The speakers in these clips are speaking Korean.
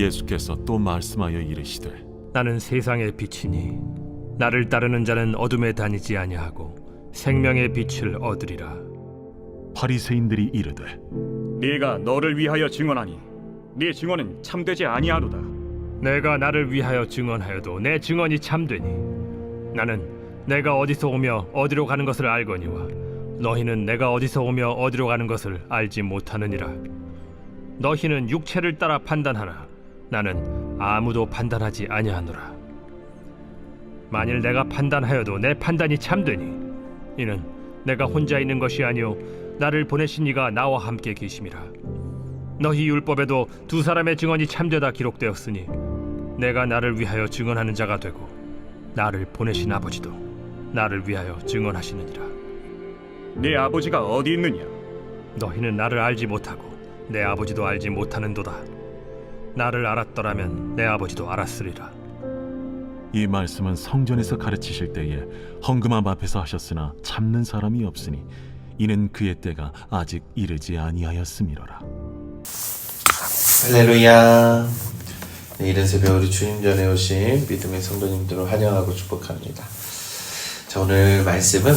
예수께서 또 말씀하여 이르시되 나는 세상의 빛이니 나를 따르는 자는 어둠에 다니지 아니하고 생명의 빛을 얻으리라. 바리새인들이 이르되 네가 너를 위하여 증언하니 네 증언은 참되지 아니하도다. 내가 나를 위하여 증언하여도 내 증언이 참되니 나는 내가 어디서 오며 어디로 가는 것을 알거니와 너희는 내가 어디서 오며 어디로 가는 것을 알지 못하느니라. 너희는 육체를 따라 판단하나 나는 아무도 판단하지 아니하노라. 만일 내가 판단하여도 내 판단이 참되니 이는 내가 혼자 있는 것이 아니요 나를 보내신 이가 나와 함께 계심이라. 너희 율법에도 두 사람의 증언이 참되다 기록되었으니 내가 나를 위하여 증언하는 자가 되고 나를 보내신 아버지도 나를 위하여 증언하시느니라. 네 아버지가 어디 있느냐? 너희는 나를 알지 못하고 내 아버지도 알지 못하는도다. 나를 알았더라면 내 아버지도 알았으리라. 이 말씀은 성전에서 가르치실 때에 헌금함 앞에서 하셨으나 참는 사람이 없으니 이는 그의 때가 아직 이르지 아니하였음이로라. 할렐루야. 네, 이른 새벽 우리 주님 전에 오신 믿음의 성도님들을 환영하고 축복합니다. 자, 오늘 말씀은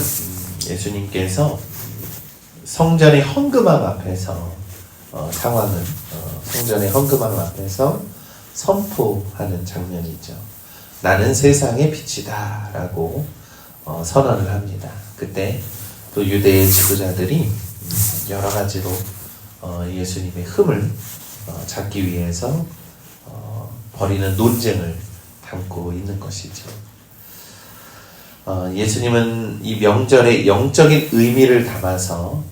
예수님께서 성전의 헌금함 앞에서 상황은 성전의 헌금함 앞에서 선포하는 장면이죠. 나는 세상의 빛이다 라고 선언을 합니다. 그때 또 유대의 지도자들이 여러 가지로 예수님의 흠을 잡기 위해서 벌이는 논쟁을 담고 있는 것이죠. 예수님은 이 명절의 영적인 의미를 담아서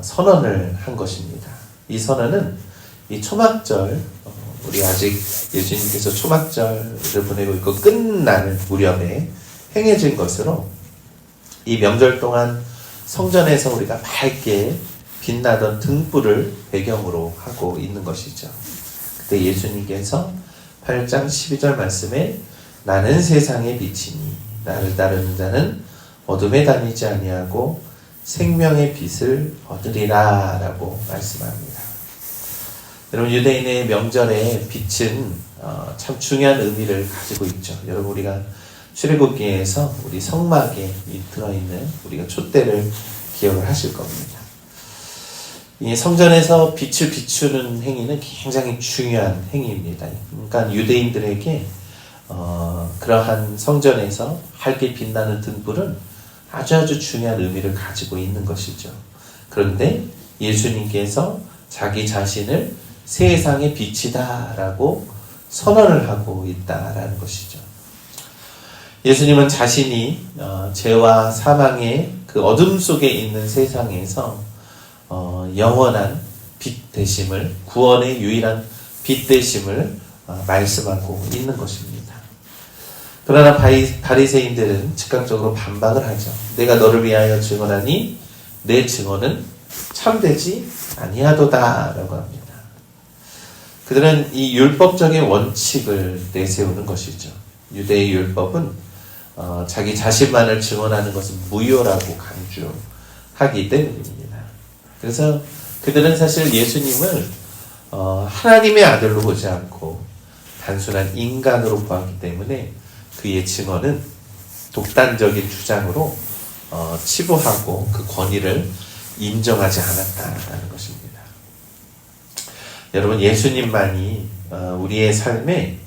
선언을 한 것입니다. 이 선언은 이 초막절, 우리 아직 예수님께서 초막절을 보내고 있고 끝날 무렵에 행해진 것으로 이 명절 동안 성전에서 우리가 밝게 빛나던 등불을 배경으로 하고 있는 것이죠. 그때 예수님께서 8장 12절 말씀에 나는 세상의 빛이니 나를 따르는 자는 어둠에 다니지 아니하고 생명의 빛을 얻으리라 라고 말씀합니다. 여러분, 유대인의 명절에 빛은 참 중요한 의미를 가지고 있죠. 여러분, 우리가 출애굽기에서 우리 성막에 들어있는 우리가 촛대를 기억을 하실 겁니다. 이 성전에서 빛을 비추는 행위는 굉장히 중요한 행위입니다. 그러니까 유대인들에게 그러한 성전에서 밝게 빛나는 등불은 아주 중요한 의미를 가지고 있는 것이죠. 그런데 예수님께서 자기 자신을 세상의 빛이다 라고 선언을 하고 있다라는 것이죠. 예수님은 자신이 죄와 사망의 그 어둠 속에 있는 세상에서 영원한 빛 되심을, 구원의 유일한 빛 되심을 말씀하고 있는 것입니다. 그러나 바리새인들은 즉각적으로 반박을 하죠. 내가 너를 위하여 증언하니 내 증언은 참되지 아니하도다 라고 합니다. 그들은 이 율법적인 원칙을 내세우는 것이죠. 유대의 율법은 자기 자신만을 증언하는 것은 무효라고 강조하기 때문입니다. 그래서 그들은 사실 예수님을 하나님의 아들로 보지 않고 단순한 인간으로 보았기 때문에 그의 증언은 독단적인 주장으로 치부하고 그 권위를 인정하지 않았다는 것입니다. 여러분, 예수님만이 우리의 삶의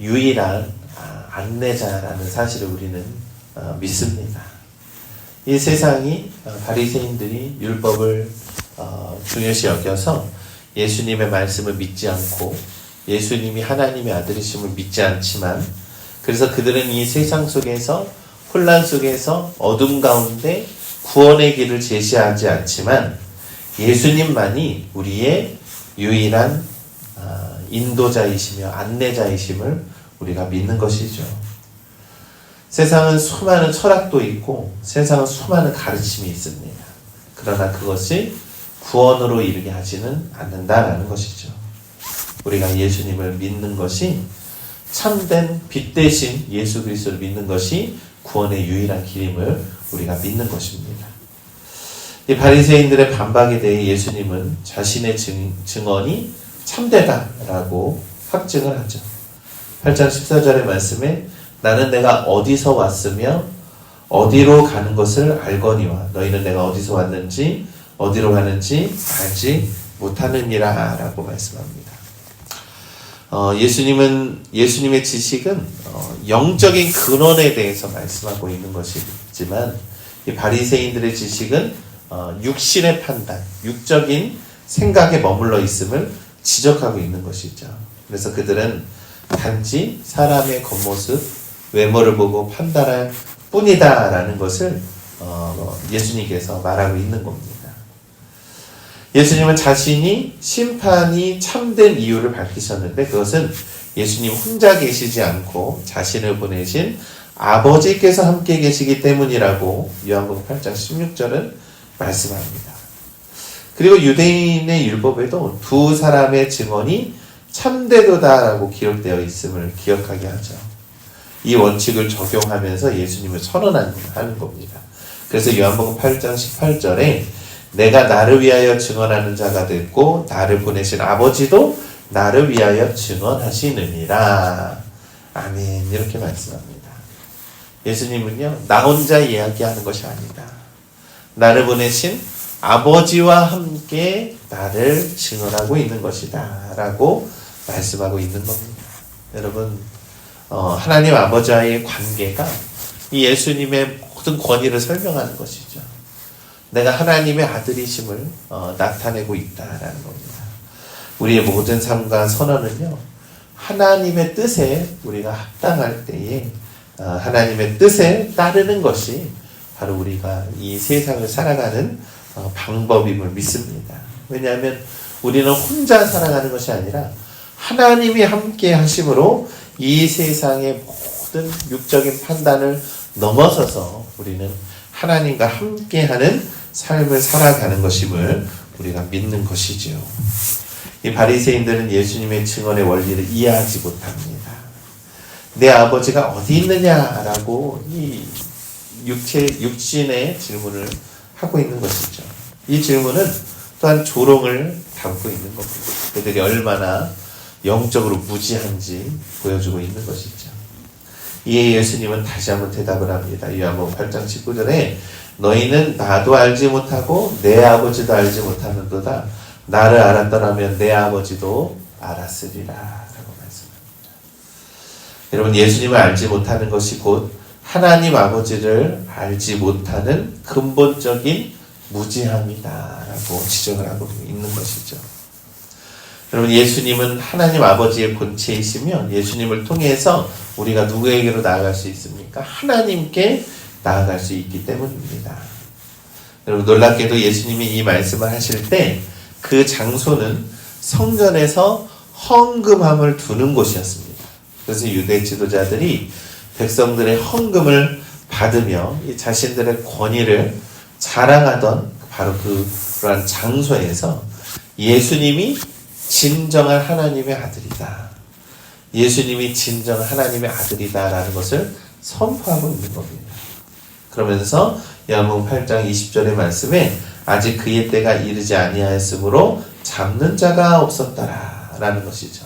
유일한 안내자라는 사실을 우리는 믿습니다. 이 세상이 바리새인들이 율법을 중요시 여겨서 예수님의 말씀을 믿지 않고 예수님이 하나님의 아들이심을 믿지 않지만, 그래서 그들은 이 세상 속에서 혼란 속에서 어둠 가운데 구원의 길을 제시하지 않지만 예수님만이 우리의 유일한 인도자이시며 안내자이심을 우리가 믿는 것이죠. 세상은 수많은 철학도 있고 세상은 수많은 가르침이 있습니다. 그러나 그것이 구원으로 이르게 하지는 않는다라는 것이죠. 우리가 예수님을 믿는 것이, 참된 빛 대신 예수 그리스도를 믿는 것이 구원의 유일한 길임을 우리가 믿는 것입니다. 이 바리새인들의 반박에 대해 예수님은 자신의 증언이 참되다라고 확증을 하죠. 8장 14절의 말씀에 나는 내가 어디서 왔으며 어디로 가는 것을 알거니와 너희는 내가 어디서 왔는지 어디로 가는지 알지 못하느니라 라고 말씀합니다. 예수님의 지식은 영적인 근원에 대해서 말씀하고 있는 것이지만 이 바리새인들의 지식은 육신의 판단, 육적인 생각에 머물러 있음을 지적하고 있는 것이죠. 그래서 그들은 단지 사람의 겉모습, 외모를 보고 판단할 뿐이다 라는 것을 예수님께서 말하고 있는 겁니다. 예수님은 자신이 심판이 참된 이유를 밝히셨는데 그것은 예수님 혼자 계시지 않고 자신을 보내신 아버지께서 함께 계시기 때문이라고 요한복음 8장 16절은 말씀합니다. 그리고 유대인의 율법에도 두 사람의 증언이 참되도다라고 기록되어 있음을 기억하게 하죠. 이 원칙을 적용하면서 예수님을 선언하는 겁니다. 그래서 요한복음 8장 18절에 내가 나를 위하여 증언하는 자가 됐고 나를 보내신 아버지도 나를 위하여 증언하시느니라. 아멘. 이렇게 말씀합니다. 예수님은요, 나 혼자 이야기하는 것이 아니다. 나를 보내신 아버지와 함께 나를 증언하고 있는 것이다 라고 말씀하고 있는 겁니다. 여러분, 하나님 아버지와의 관계가 이 예수님의 모든 권위를 설명하는 것이죠. 내가 하나님의 아들이심을 나타내고 있다라는 겁니다. 우리의 모든 삶과 선언은요, 하나님의 뜻에 우리가 합당할 때에 하나님의 뜻에 따르는 것이 바로 우리가 이 세상을 살아가는 방법임을 믿습니다. 왜냐하면 우리는 혼자 살아가는 것이 아니라 하나님이 함께 하심으로 이 세상의 모든 육적인 판단을 넘어서서 우리는 하나님과 함께하는 삶을 살아가는 것임을 우리가 믿는 것이지요. 이 바리새인들은 예수님의 증언의 원리를 이해하지 못합니다. 내 아버지가 어디 있느냐라고 이 육신의 질문을 하고 있는 것이죠. 이 질문은 또한 조롱을 담고 있는 겁니다. 그들이 얼마나 영적으로 무지한지 보여주고 있는 것이죠. 이에 예수님은 다시 한번 대답을 합니다. 요한복음 8장 19절에 너희는 나도 알지 못하고 내 아버지도 알지 못하는도다. 나를 알았더라면 내 아버지도 알았으리라 라고 말씀합니다. 여러분, 예수님을 알지 못하는 것이 곧 하나님 아버지를 알지 못하는 근본적인 무지함이다 라고 지적을 하고 있는 것이죠. 여러분, 예수님은 하나님 아버지의 본체이시며 예수님을 통해서 우리가 누구에게로 나아갈 수 있습니까? 하나님께 나아갈 수 있기 때문입니다. 여러분, 놀랍게도 예수님이 이 말씀을 하실 때 그 장소는 성전에서 헌금함을 두는 곳이었습니다. 그래서 유대 지도자들이 백성들의 헌금을 받으며 자신들의 권위를 자랑하던 바로 그러한 장소에서 예수님이 진정한 하나님의 아들이다. 예수님이 진정한 하나님의 아들이다라는 것을 선포하고 있는 겁니다. 그러면서 요한복음 8장 20절의 말씀에 아직 그의 때가 이르지 아니하였으므로 잡는 자가 없었더라라는 것이죠.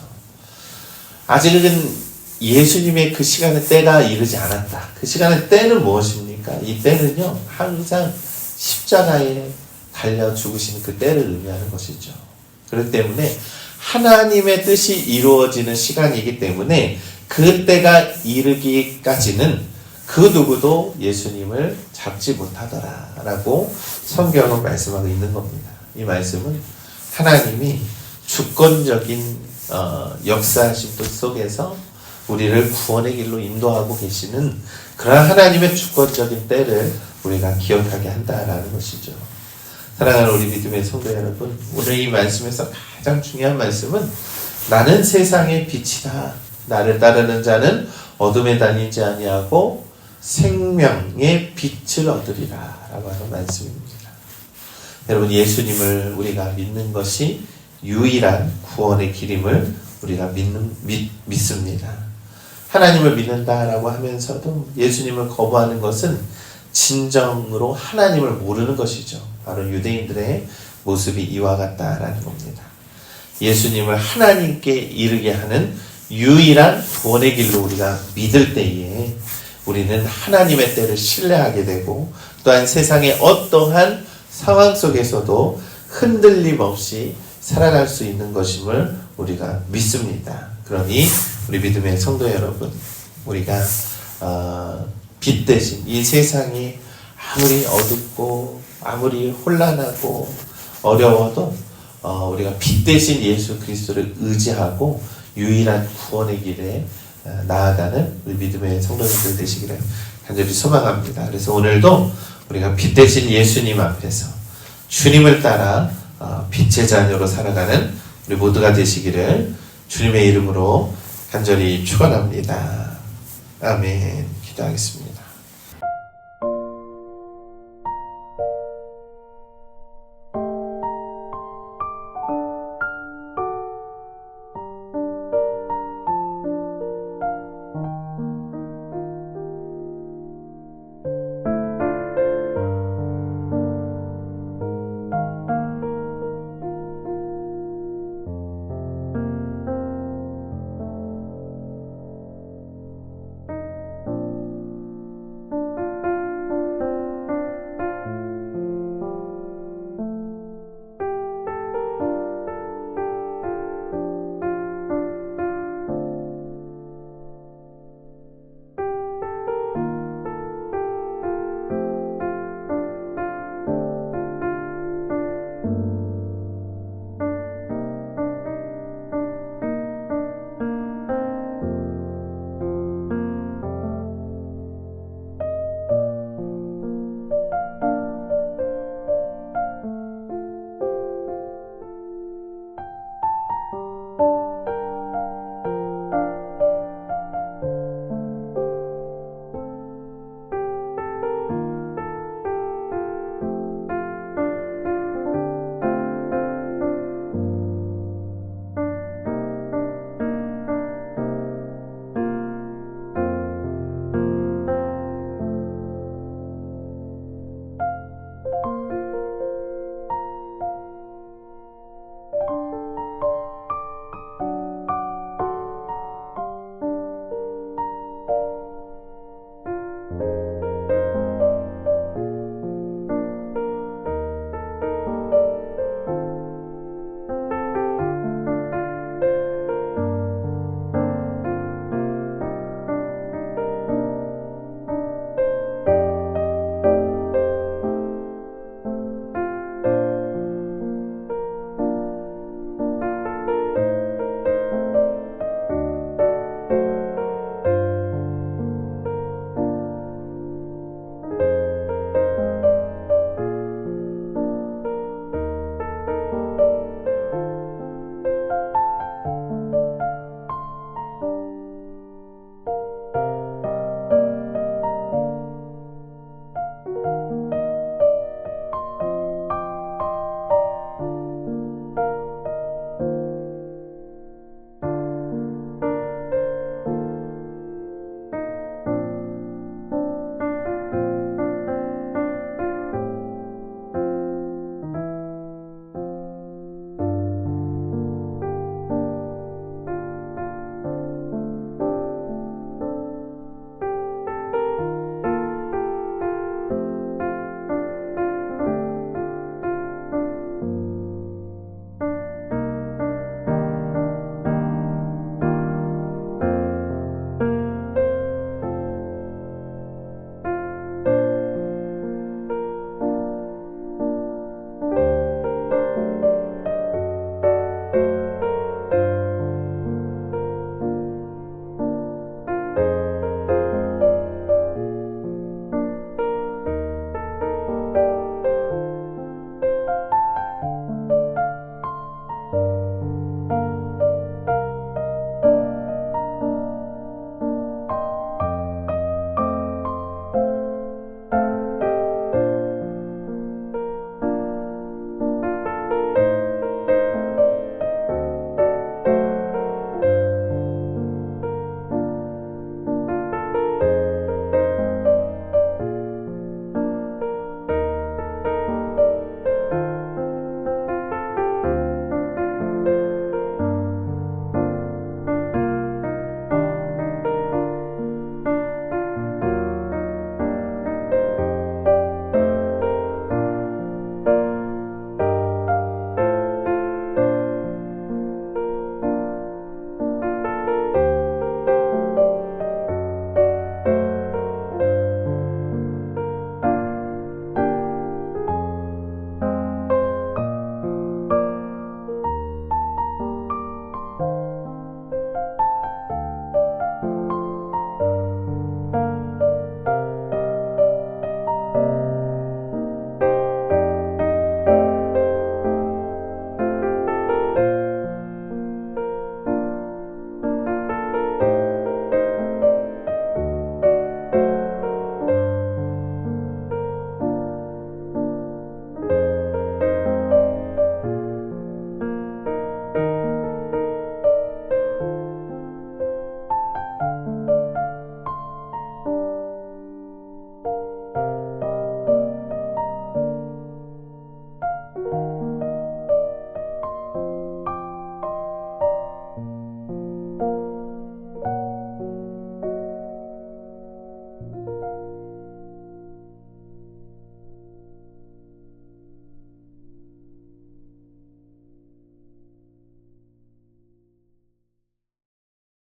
아직은 예수님의 그 시간의 때가 이르지 않았다. 그 시간의 때는 무엇입니까? 이 때는요, 항상 십자가에 달려 죽으신 그 때를 의미하는 것이죠. 그렇기 때문에 하나님의 뜻이 이루어지는 시간이기 때문에 그 때가 이르기까지는 그 누구도 예수님을 잡지 못하더라라고 성경은 말씀하고 있는 겁니다. 이 말씀은 하나님이 주권적인 역사하심 속에서 우리를 구원의 길로 인도하고 계시는 그러한 하나님의 주권적인 때를 우리가 기억하게 한다라는 것이죠. 사랑하는 우리 믿음의 성도 여러분, 오늘 이 말씀에서 가장 중요한 말씀은 나는 세상의 빛이다. 나를 따르는 자는 어둠에 다니지 아니하고 생명의 빛을 얻으리라 라고 하는 말씀입니다. 여러분, 예수님을 우리가 믿는 것이 유일한 구원의 길임을 우리가 믿습니다. 하나님을 믿는다라고 하면서도 예수님을 거부하는 것은 진정으로 하나님을 모르는 것이죠. 바로 유대인들의 모습이 이와 같다라는 겁니다. 예수님을 하나님께 이르게 하는 유일한 구원의 길로 우리가 믿을 때에 우리는 하나님의 때를 신뢰하게 되고 또한 세상의 어떠한 상황 속에서도 흔들림 없이 살아갈 수 있는 것임을 우리가 믿습니다. 그러니 우리 믿음의 성도 여러분, 우리가 빛 대신 이 세상이 아무리 어둡고 아무리 혼란하고 어려워도 우리가 빛 대신 예수 그리스도를 의지하고 유일한 구원의 길에 나아가는 우리 믿음의 성도님들 되시기를 간절히 소망합니다. 그래서 오늘도 우리가 빛 대신 예수님 앞에서 주님을 따라 빛의 자녀로 살아가는 우리 모두가 되시기를 주님의 이름으로 간절히 축원합니다. 아멘. 기도하겠습니다.